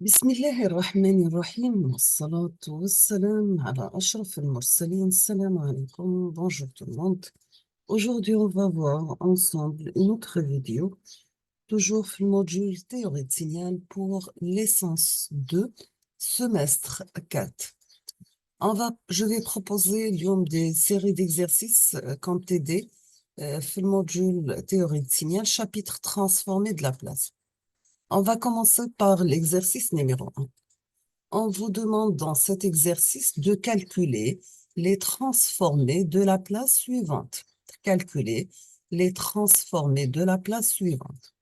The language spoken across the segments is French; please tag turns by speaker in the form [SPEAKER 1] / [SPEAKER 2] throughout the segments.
[SPEAKER 1] بسم الله الرحمن الرحيم والصلاة والسلام على أشرف المرسلين. Salam alaikum, bonjour tout le monde. Aujourd'hui, on va voir ensemble une autre vidéo, toujours le module théorie de signal pour l'essence 2, semestre 4. Je vais proposer des séries d'exercices comme TD, le module théorie de signal, chapitre transformé de la place. On va commencer par l'exercice numéro 1. On vous demande dans cet exercice de calculer les transformés de la place suivante. Calculer les transformés de la place suivante.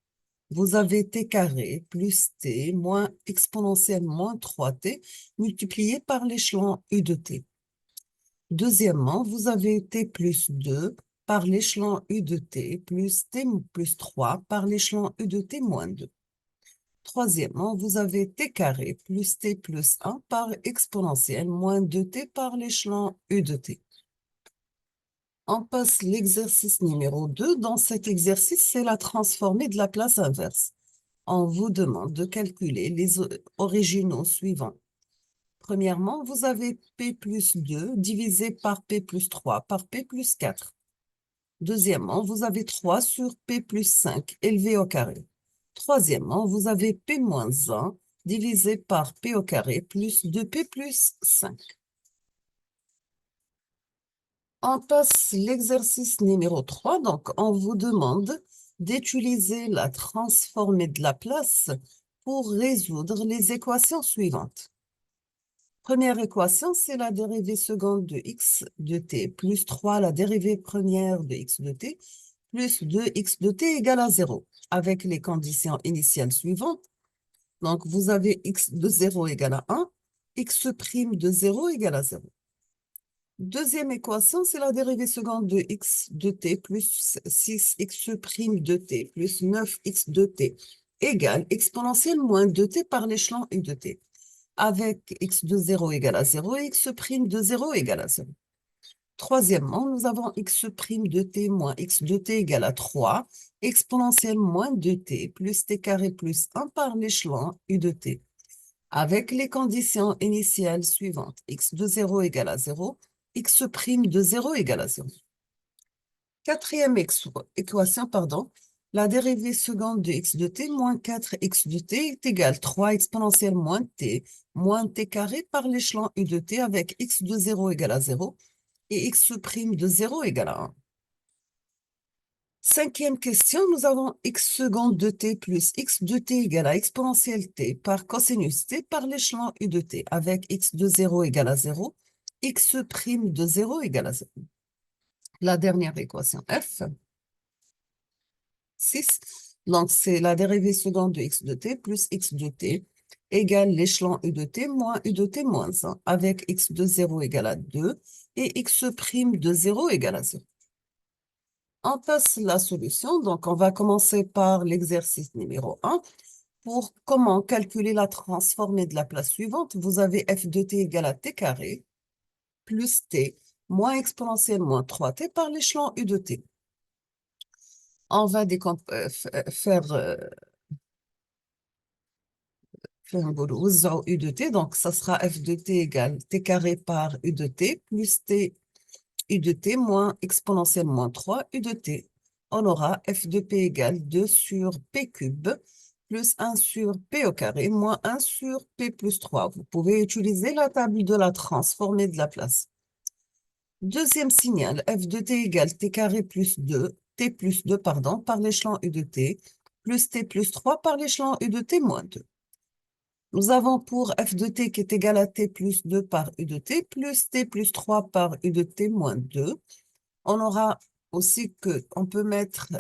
[SPEAKER 1] Vous avez t carré plus t moins exponentielle moins 3t multiplié par l'échelon u de t. Deuxièmement, vous avez t plus 2 par l'échelon u de t plus 3 par l'échelon u de t moins 2. Troisièmement, vous avez t carré plus t plus 1 par exponentielle moins 2t par l'échelon u de t. On passe l'exercice numéro 2. Dans cet exercice, c'est la transformée de la place inverse. On vous demande de calculer les originaux suivants. Premièrement, vous avez p plus 2 divisé par p plus 3 par p plus 4. Deuxièmement, vous avez 3 sur p plus 5 élevé au carré. Troisièmement, vous avez p moins 1 divisé par p au carré plus 2p plus 5. On passe l'exercice numéro 3. Donc, on vous demande d'utiliser la transformée de la place pour résoudre les équations suivantes. Première équation, c'est la dérivée seconde de x de t plus 3, la dérivée première de x de t, plus 2x de t égale à 0, avec les conditions initiales suivantes. Donc, vous avez x de 0 égale à 1, x' de 0 égale à 0. Deuxième équation, c'est la dérivée seconde de x de t plus 6x' de t plus 9x de t égale exponentielle moins 2t par l'échelon u de t, avec x de 0 égale à 0 et x' de 0 égale à 0. Troisièmement, nous avons x' de t moins x de t égale à 3, exponentielle moins 2t plus t carré plus 1 par l'échelon u de t, avec les conditions initiales suivantes. X de 0 égale à 0, x' de 0 égale à 0. Quatrième équation, la dérivée seconde de x de t moins 4x de t est égale 3 exponentielle moins t carré par l'échelon u de t avec x de 0 égale à 0 et x' de 0 égale à 1. Cinquième question, nous avons x seconde de t plus x de t égale à exponentielle t par cosinus t par l'échelon u de t avec x de 0 égale à 0, x' de 0 égale à 0. La dernière équation F, 6, donc c'est la dérivée seconde de x de t plus x de t égale l'échelon u de t moins u de t moins 1 avec x de 0 égale à 2 et x' de 0 égale à 0. On passe la solution. Donc, on va commencer par l'exercice numéro 1. Pour comment calculer la transformée de la place suivante, vous avez f de t égale à t carré plus t moins exponentielle moins 3t par l'échelon u de t. On va faire un boulot u de t. Donc, ça sera f de t égale t carré par u de t plus t u de t moins exponentielle moins 3 u de t. On aura f de p égale 2 sur p cube plus 1 sur p au carré moins 1 sur p plus 3. Vous pouvez utiliser la table de la transformée de la place. Deuxième signal, f de t égale t carré plus 2, t plus 2, par l'échelon u de t, plus t plus 3 par l'échelon u de t moins 2. Nous avons pour f de t qui est égal à t plus 2 par u de t, plus t plus 3 par u de t moins 2. On aura aussi qu'on peut mettre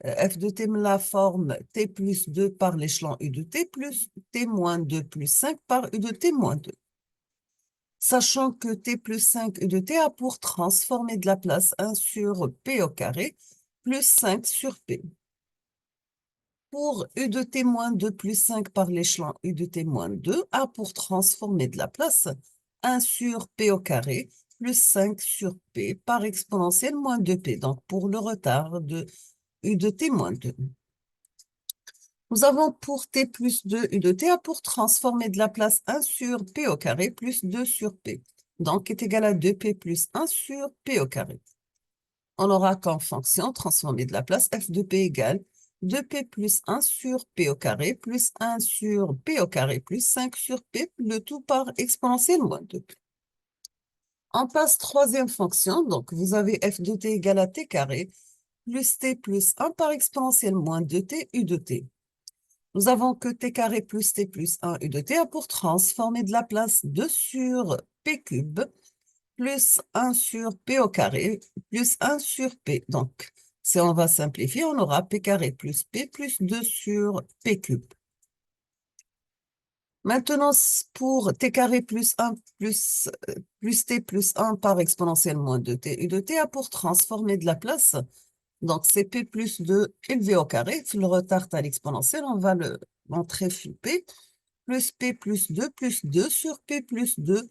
[SPEAKER 1] f de t la forme t plus 2 par l'échelon u de t plus t moins 2 plus 5 par u de t moins 2. Sachant que t plus 5 u de t a pour transformer de la place 1 sur p au carré plus 5 sur p. Pour u de t moins 2 plus 5 par l'échelon u de t moins 2 a pour transformer de la place 1 sur p au carré plus 5 sur p par exponentielle moins 2p. Donc, pour le retard de u de t moins 2. Nous avons pour t plus 2 u de t, pour transformer de la place 1 sur p au carré plus 2 sur p. Donc, est égal à 2p plus 1 sur p au carré. On aura comme fonction transformée de la place f de p égale 2p plus 1 sur p au carré plus 1 sur p au carré plus 5 sur p, le tout par exponentielle moins 2p. On passe troisième fonction, donc vous avez f de t égale à t carré plus t plus 1 par exponentielle moins 2t u de t. Nous avons que t carré plus t plus 1 u de t a pour transformer de la place 2 sur p cube plus 1 sur p au carré plus 1 sur p. Donc, si on va simplifier, on aura p carré plus p plus 2 sur p cube. Maintenant, pour t carré plus 1 plus t plus 1 par exponentielle moins 2t u de t a pour transformer de la place. Donc, c'est p plus 2 élevé au carré. Le retard à l'exponentielle, on va le montrer sur p plus p plus 2 sur p plus 2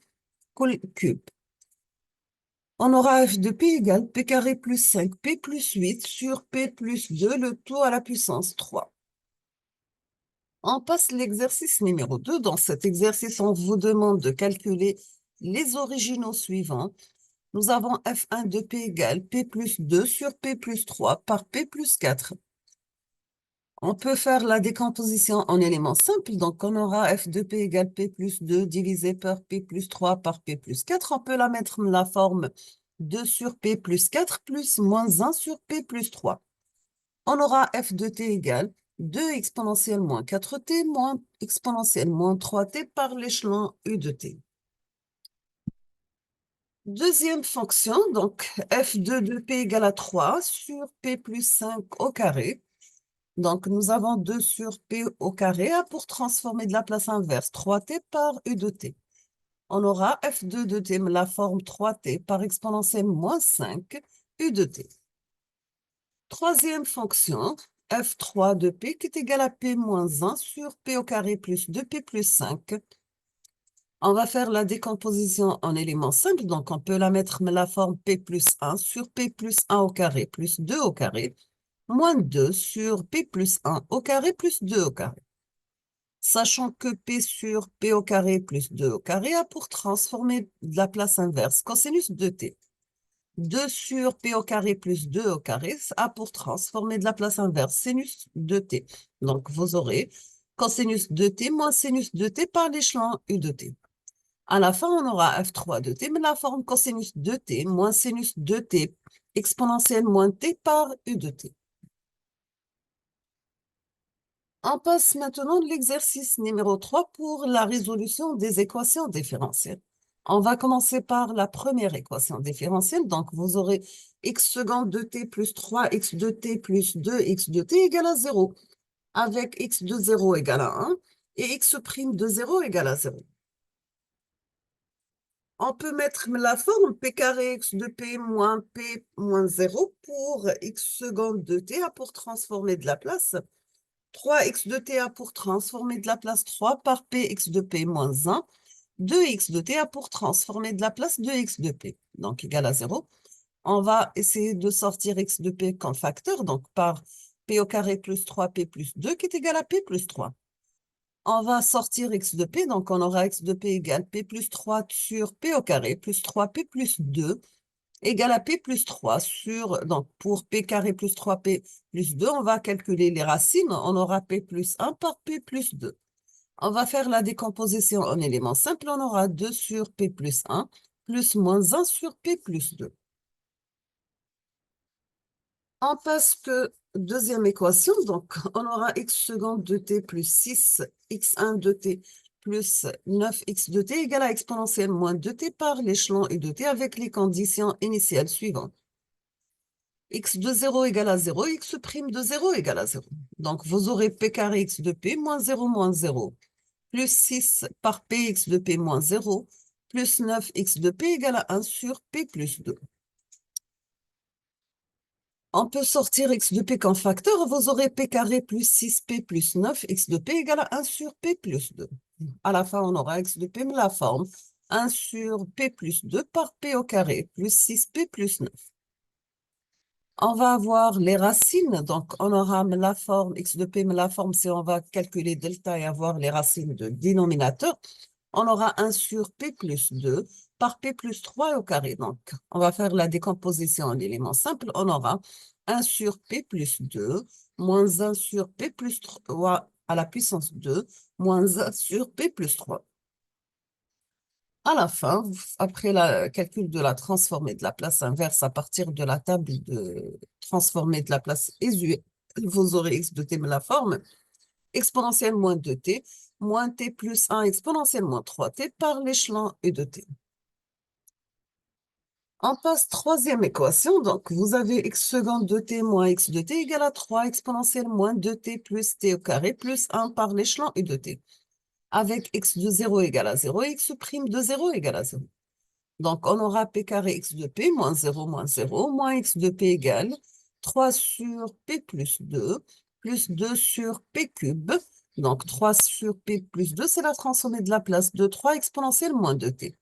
[SPEAKER 1] cube. On aura f de p égale p carré plus 5p plus 8 sur p plus 2, le tout à la puissance 3. On passe l'exercice numéro 2. Dans cet exercice, on vous demande de calculer les originaux suivants. Nous avons f1 de p égale p plus 2 sur p plus 3 par p plus 4. On peut faire la décomposition en éléments simples. Donc, on aura f de p égale p plus 2 divisé par p plus 3 par p plus 4. On peut la mettre la forme 2 sur p plus 4 plus moins 1 sur p plus 3. On aura f de t égale 2 exponentielle moins 4t moins exponentielle moins 3t par l'échelon u de t. Deuxième fonction, donc f2 de p égale à 3 sur p plus 5 au carré. Donc, nous avons 2 sur p au carré pour transformer de la place inverse 3t par u de t. On aura f2 de t, la forme 3t par exponentielle moins 5 u de t. Troisième fonction, f3 de p qui est égal à p moins 1 sur p au carré plus 2p plus 5. On va faire la décomposition en éléments simples. Donc, on peut la mettre la forme p plus 1 sur p plus 1 au carré plus 2 au carré moins 2 sur p plus 1 au carré plus 2 au carré. Sachant que p sur p au carré plus 2 au carré a pour transformer de la place inverse cosinus de t. 2 sur p au carré plus 2 au carré a pour transformer de la place inverse sinus de t. Donc, vous aurez cosinus de t moins sinus de t par l'échelon u de t. À la fin, on aura f3 de t, mais la forme cosinus de t moins sinus de t exponentielle moins t par u de t. On passe maintenant de l'exercice numéro 3 pour la résolution des équations différentielles. On va commencer par la première équation différentielle. Donc, vous aurez x seconde de t plus 3x de t plus 2x de t égale à 0, avec x de 0 égale à 1 et x' de 0 égale à 0. On peut mettre la forme p carré x de p moins p moins 0 pour x seconde de t pour transformer de la place. 3x de t a pour transformer de la place 3 par px de p moins 1. 2x de t a pour transformer de la place 2x de p, donc égal à 0. On va essayer de sortir x de p comme facteur, donc par p au carré plus 3p plus 2 qui est égal à p plus 3. On va sortir x de p, donc on aura x de p égale p plus 3 sur p au carré plus 3p plus 2 égale à p plus 3 sur, donc pour p carré plus 3p plus 2, on va calculer les racines, on aura p plus 1 par p plus 2. On va faire la décomposition en éléments simples, on aura 2 sur p plus 1 plus moins 1 sur p plus 2. On passe que deuxième équation, donc on aura x seconde de t plus 6 x1 de t plus 9x de t égale à exponentielle moins 2t par l'échelon u de t avec les conditions initiales suivantes. X de 0 égale à 0, x' de 0 égale à 0. Donc, vous aurez p carré x de p moins 0 plus 6 par px de p moins 0 plus 9x de p égale à 1 sur p plus 2. On peut sortir x de p comme facteur. Vous aurez p carré plus 6p plus 9x de p égale à 1 sur p plus 2. À la fin, on aura x de p, mais la forme 1 sur p plus 2 par p au carré plus 6p plus 9. On va avoir les racines, donc on aura la forme x de p, mais la forme, si on va calculer delta et avoir les racines de dénominateur, on aura 1 sur p plus 2 par p plus 3 au carré. Donc, on va faire la décomposition en éléments simples. On aura 1 sur p plus 2 moins 1 sur p plus 3 à la puissance 2 moins 1 sur p plus 3. À la fin, après le calcul de la transformée de la place inverse à partir de la table de transformée de la place usuelle, vous aurez x de t, mais la forme exponentielle moins 2t moins t plus 1 exponentielle moins 3t par l'échelon u de t. On passe troisième équation. Donc, vous avez x seconde de t moins x de t égale à 3 exponentielle moins 2t plus t au carré plus 1 par l'échelon u de t. Avec x de 0 égale à 0 et x prime de 0 égale à 0. Donc, on aura p carré x de p moins 0 moins x de p égale 3 sur p plus 2 sur p cube. Donc, 3 sur p plus 2, c'est la transformée de la place de 3 exponentielle moins 2t.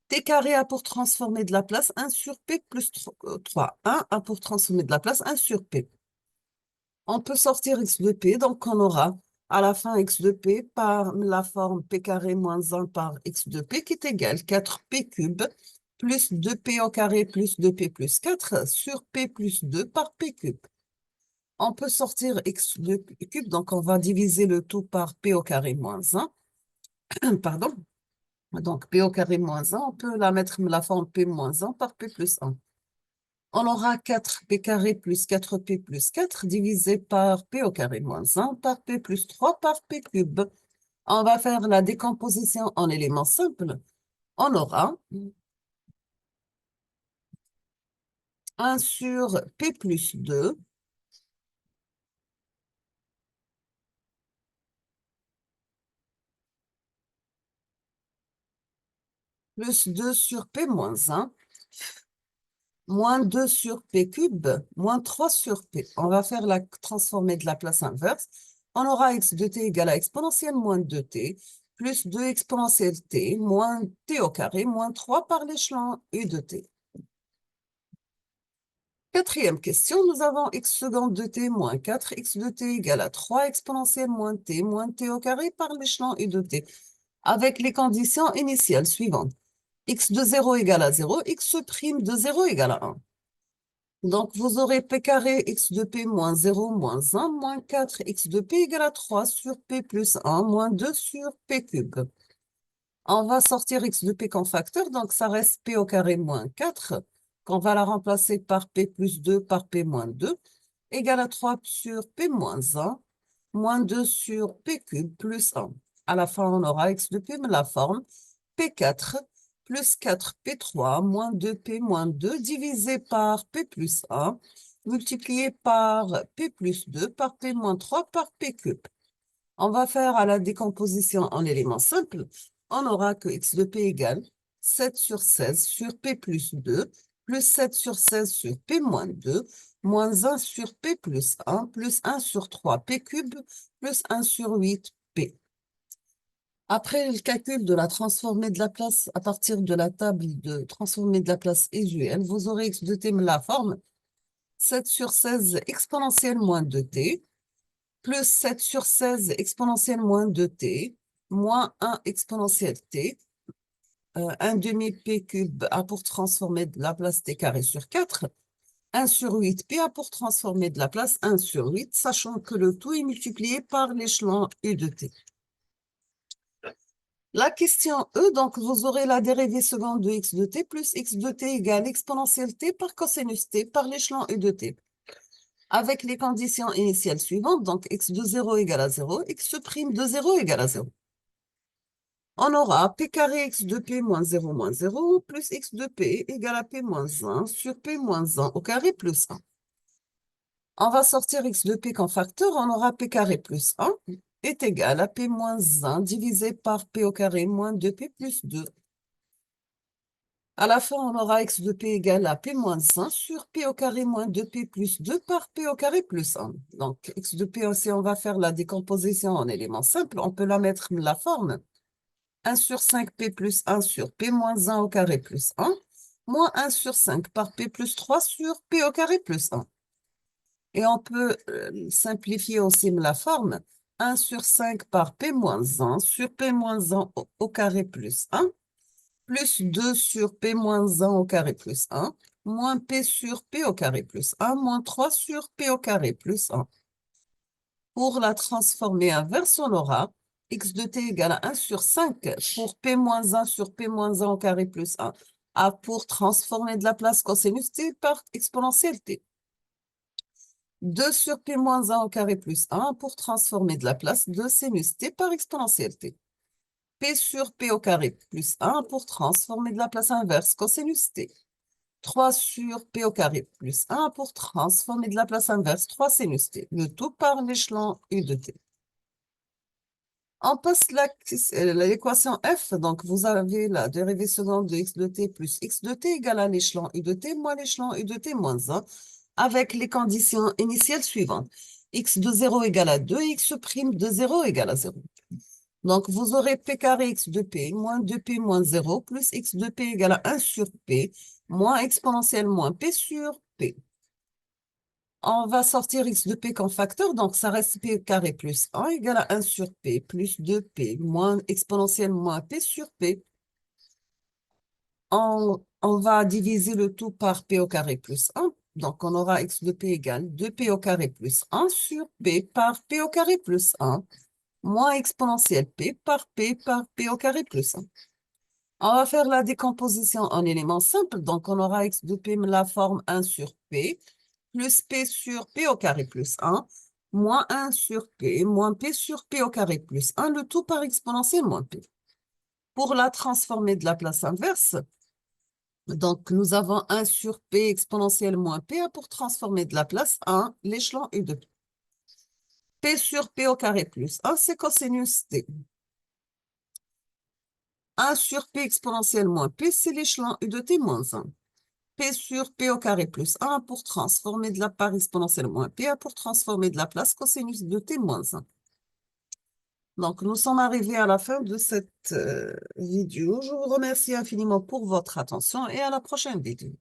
[SPEAKER 1] T carré a pour transformer de la place 1 sur p plus 3. 1 a pour transformer de la place 1 sur p. On peut sortir x de p, donc on aura à la fin x de p par la forme p carré moins 1 par x de p qui est égal 4p cube plus 2p au carré plus 2p plus 4 sur p plus 2 par p cube. On peut sortir x de cube, donc on va diviser le tout par p au carré moins 1. Pardon. Donc p au carré moins 1, on peut la mettre la forme p moins 1 par p plus 1. On aura 4p carré plus 4p plus 4 divisé par p au carré moins 1 par p plus 3 par p cube. On va faire la décomposition en éléments simples. On aura 1 sur p plus 2 plus 2 sur p moins 1 moins 2 sur p cube moins 3 sur p. On va faire la transformée de la place inverse. On aura x de t égale à exponentielle moins 2t plus 2 exponentielle t moins t au carré moins 3 par l'échelon u de t. Quatrième question, nous avons x seconde de t moins 4, x de t égale à 3 exponentielle moins t au carré par l'échelon u de t, avec les conditions initiales suivantes. X de 0 égale à 0, x prime de 0 égale à 1. Donc, vous aurez p carré x de p moins 0 moins 1 moins 4 x de p égale à 3 sur p plus 1 moins 2 sur p cube. On va sortir x de p comme facteur, donc ça reste p au carré moins 4, qu'on va la remplacer par p plus 2 par p moins 2, égale à 3 sur p moins 1, moins 2 sur p cube plus 1. À la fin, on aura x de p, mais la forme p4 plus 4p3 moins 2p moins 2 divisé par p plus 1 multiplié par p plus 2 par p moins 3 par p cube. On va faire à la décomposition en éléments simples. On aura que x de p égale 7 sur 16 sur p plus 2 plus 7 sur 16 sur p moins 2 moins 1 sur p plus 1 plus 1 sur 3 p cube plus 1 sur 8 p. Après le calcul de la transformée de la place à partir de la table de transformée de la place usuelle, vous aurez x de t la forme 7 sur 16 exponentielle moins 2t plus 7 sur 16 exponentielle moins 2t moins 1 exponentielle t, 1 demi p cube a pour transformer de la place t carré sur 4, 1 sur 8 p a pour transformer de la place 1 sur 8, sachant que le tout est multiplié par l'échelon u de t. La question E, donc vous aurez la dérivée seconde de x de t plus x de t égale exponentielle t par cosinus t par l'échelon u de t. Avec les conditions initiales suivantes, donc x de 0 égale à 0, x prime de 0 égale à 0. On aura p carré x de p moins 0 plus x de p égale à p moins 1 sur p moins 1 au carré plus 1. On va sortir x de p comme facteur, on aura p carré plus 1 est égal à p moins 1 divisé par p au carré moins 2p plus 2. À la fin, on aura x de p égale à p moins 1 sur p au carré moins 2p plus 2 par p au carré plus 1. Donc, x de p aussi, on va faire la décomposition en éléments simples. On peut la mettre la forme 1 sur 5p plus 1 sur p moins 1 au carré plus 1. moins 1 sur 5 par P plus 3 sur P au carré plus 1. Et on peut simplifier aussi la forme. 1 sur 5 par P moins 1 sur P moins 1 au carré plus 1, plus 2 sur P moins 1 au carré plus 1, moins P sur P au carré plus 1, moins 3 sur P au carré plus 1. Pour la transformer inverse, on aura x de t égale à 1 sur 5 pour P moins 1 sur P moins 1 au carré plus 1. Pour transformer de la place cosinus t par exponentielle t. 2 sur P moins 1 au carré plus 1 pour transformer de la place de sinus t par exponentielle t. P sur P au carré plus 1 pour transformer de la place inverse cosinus t. 3 sur P au carré plus 1 pour transformer de la place inverse 3 sinus t. Le tout par l'échelon U de t. On passe l'équation f, donc vous avez la dérivée seconde de x de t plus x de t égale à l'échelon U de t moins l'échelon U de t moins 1, avec les conditions initiales suivantes. X de 0 égale à 2, x' de 0 égale à 0. Donc, vous aurez p carré x de p moins 2p moins 0 plus x de p égale à 1 sur p moins exponentielle moins p sur p. On va sortir x de p comme facteur, donc ça reste p carré plus 1 égale à 1 sur p plus 2p moins exponentielle moins p sur p. On va diviser le tout par p au carré plus 1. Donc, on aura x de p égale 2p au carré plus 1 sur p par p au carré plus 1 moins exponentielle p par p au carré plus 1. On va faire la décomposition en éléments simples. Donc, on aura x de p la forme 1 sur p plus p sur p au carré plus 1 moins 1 sur p moins p sur p au carré plus 1, le tout par exponentielle moins p. Pour la transformer de la place inverse, donc nous avons 1 sur p exponentielle moins p pour transformer de la place 1, l'échelon U de p. P sur p au carré plus 1, c'est cosinus t. 1 sur p exponentielle moins p, c'est l'échelon U de t moins 1. P sur p au carré plus 1 pour transformer de la part exponentielle moins p pour transformer de la place cosinus de t moins 1. Donc, nous sommes arrivés à la fin de cette vidéo. Je vous remercie infiniment pour votre attention et à la prochaine vidéo.